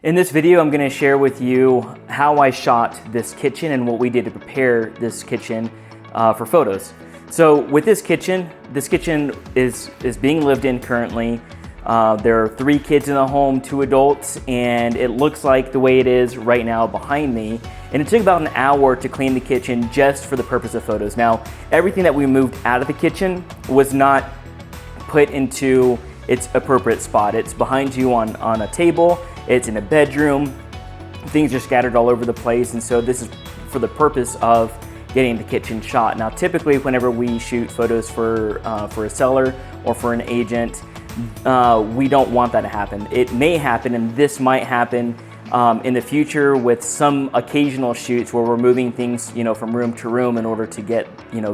In this video, I'm going to share with you how I shot this kitchen and what we did to prepare this kitchen for photos. So with this kitchen is being lived in currently. There are 3 kids in the home, 2 adults, and it looks like the way it is right now behind me. And it took about an hour to clean the kitchen just for the purpose of photos. Now, everything that we moved out of the kitchen was not put into its appropriate spot. It's behind you on a table. It's in a bedroom. Things are scattered all over the place, and so this is for the purpose of getting the kitchen shot. Now, typically, whenever we shoot photos for a seller or for an agent, we don't want that to happen. It may happen, and this might happen in the future with some occasional shoots where we're moving things, from room to room in order to get,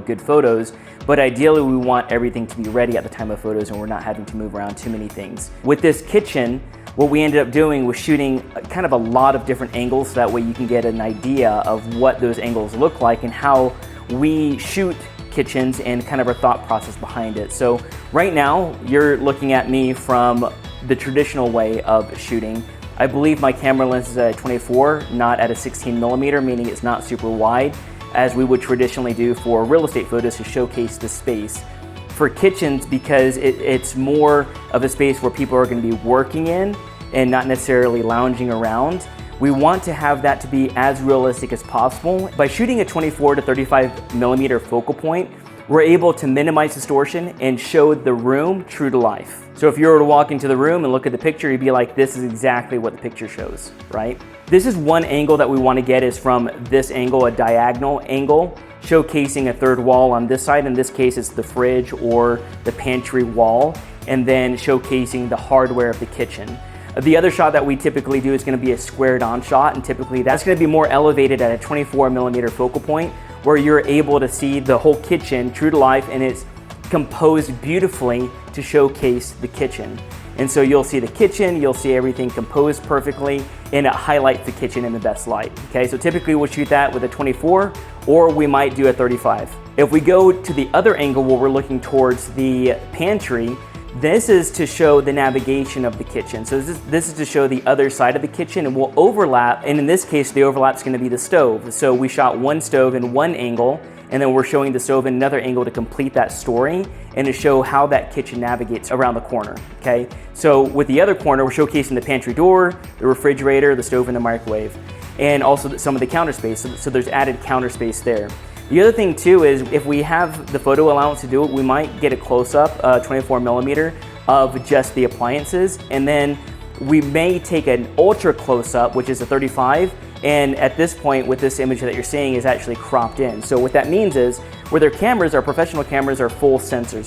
good photos. But ideally, we want everything to be ready at the time of photos, and we're not having to move around too many things. With this kitchen, what we ended up doing was shooting kind of a lot of different angles, so that way you can get an idea of what those angles look like and how we shoot kitchens and kind of our thought process behind it. So right now, you're looking at me from the traditional way of shooting. I believe my camera lens is at a 24, not at a 16 millimeter, meaning it's not super wide, as we would traditionally do for real estate photos to showcase the space. For kitchens, because it's more of a space where people are going to be working in and not necessarily lounging around, we want to have that to be as realistic as possible. By shooting a 24 to 35 millimeter focal point, we're able to minimize distortion and show the room true to life. So if you were to walk into the room and look at the picture, you'd be like, this is exactly what the picture shows, right? This is one angle that we want to get, is from this angle, a diagonal angle, showcasing a third wall on this side. In this case, it's the fridge or the pantry wall, and then showcasing the hardware of the kitchen. The other shot that we typically do is going to be a squared on shot, and typically that's going to be more elevated at a 24 millimeter focal point, where you're able to see the whole kitchen true to life, and it's composed beautifully to showcase the kitchen. And so you'll see the kitchen, you'll see everything composed perfectly, and it highlights the kitchen in the best light. Okay, so typically we'll shoot that with a 24, or we might do a 35. If we go to the other angle where we're looking towards the pantry, this is to show the navigation of the kitchen. So this is to show the other side of the kitchen, and we'll overlap, and in this case, the overlap is going to be the stove. So we shot one stove in one angle, and then we're showing the stove in another angle to complete that story and to show how that kitchen navigates around the corner, okay? So with the other corner, we're showcasing the pantry door, the refrigerator, the stove, and the microwave, and also some of the counter space, so there's added counter space there. The other thing too is, if we have the photo allowance to do it, we might get a close-up, 24 millimeter, of just the appliances, and then we may take an ultra close-up, which is a 35, and at this point, with this image that you're seeing, is actually cropped in. So what that means is, where their cameras, our professional cameras, are full sensors,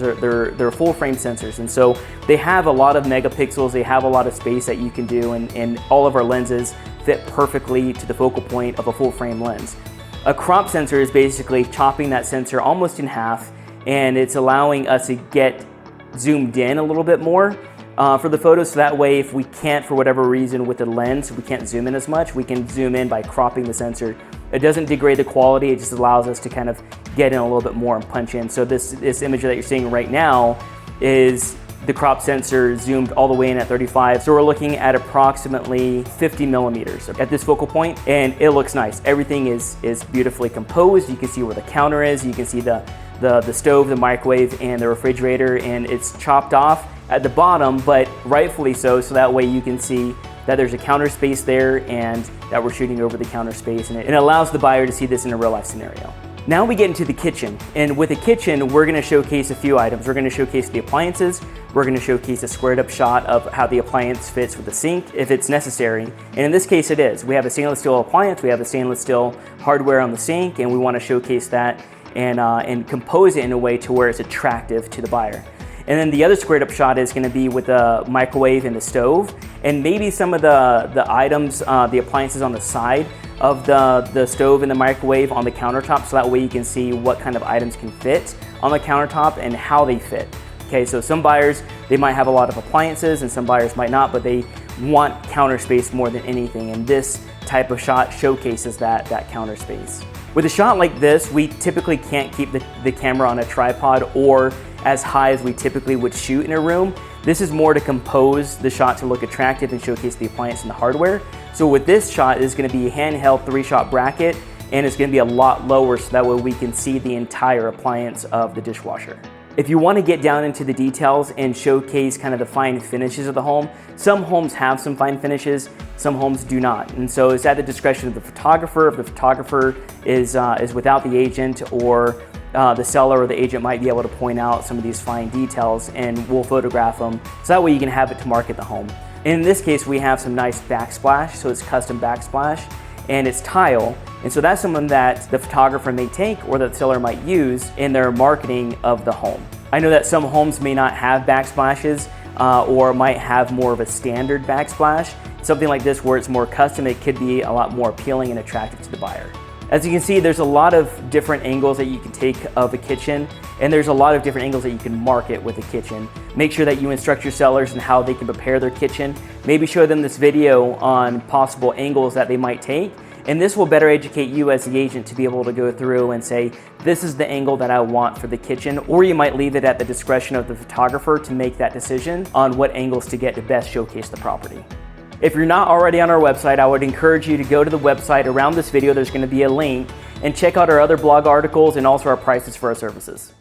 they're full frame sensors, and so they have a lot of megapixels, they have a lot of space that you can do, and all of our lenses fit perfectly to the focal point of a full frame lens. A crop sensor is basically chopping that sensor almost in half, and it's allowing us to get zoomed in a little bit more for the photos, so that way if we can't, for whatever reason with the lens, we can't zoom in as much, we can zoom in by cropping the sensor. It doesn't degrade the quality, it just allows us to kind of get in a little bit more and punch in. So this image that you're seeing right now is the crop sensor zoomed all the way in at 35. So we're looking at approximately 50 millimeters at this focal point, and it looks nice. Everything is beautifully composed. You can see where the counter is, you can see the stove, the microwave, and the refrigerator, and it's chopped off at the bottom, but rightfully so that way you can see that there's a counter space there and that we're shooting over the counter space, and it allows the buyer to see this in a real life scenario. Now we get into the kitchen, and with the kitchen, we're going to showcase a few items. We're going to showcase the appliances, we're going to showcase a squared up shot of how the appliance fits with the sink if it's necessary, and in this case it is. We have a stainless steel appliance, we have a stainless steel hardware on the sink, and we want to showcase that and compose it in a way to where it's attractive to the buyer. And then the other squared up shot is going to be with the microwave and the stove, and maybe some of the items, the appliances on the side of the stove and the microwave on the countertop, so that way you can see what kind of items can fit on the countertop and how they fit. Okay, so some buyers, they might have a lot of appliances, and some buyers might not, but they want counter space more than anything, and this type of shot showcases that counter space. With a shot like this, we typically can't keep the camera on a tripod or as high as we typically would shoot in a room. This is more to compose the shot to look attractive and showcase the appliance and the hardware. So with this shot, it's going to be a handheld 3-shot bracket, and it's going to be a lot lower so that way we can see the entire appliance of the dishwasher. If you want to get down into the details and showcase kind of the fine finishes of the home, some homes have some fine finishes, some homes do not. And so it's at the discretion of the photographer. If the photographer is without the agent, or the seller or the agent might be able to point out some of these fine details, and we'll photograph them so that way you can have it to market the home. And in this case, we have some nice backsplash, so it's custom backsplash, and it's tile. And so that's someone that the photographer may take or that the seller might use in their marketing of the home. I know that some homes may not have backsplashes or might have more of a standard backsplash. Something like this where it's more custom, it could be a lot more appealing and attractive to the buyer. As you can see, there's a lot of different angles that you can take of a kitchen, and there's a lot of different angles that you can market with a kitchen. Make sure that you instruct your sellers in how they can prepare their kitchen. Maybe show them this video on possible angles that they might take, and this will better educate you as the agent to be able to go through and say, this is the angle that I want for the kitchen, or you might leave it at the discretion of the photographer to make that decision on what angles to get to best showcase the property. If you're not already on our website, I would encourage you to go to the website. Around this video, there's going to be a link, and check out our other blog articles and also our prices for our services.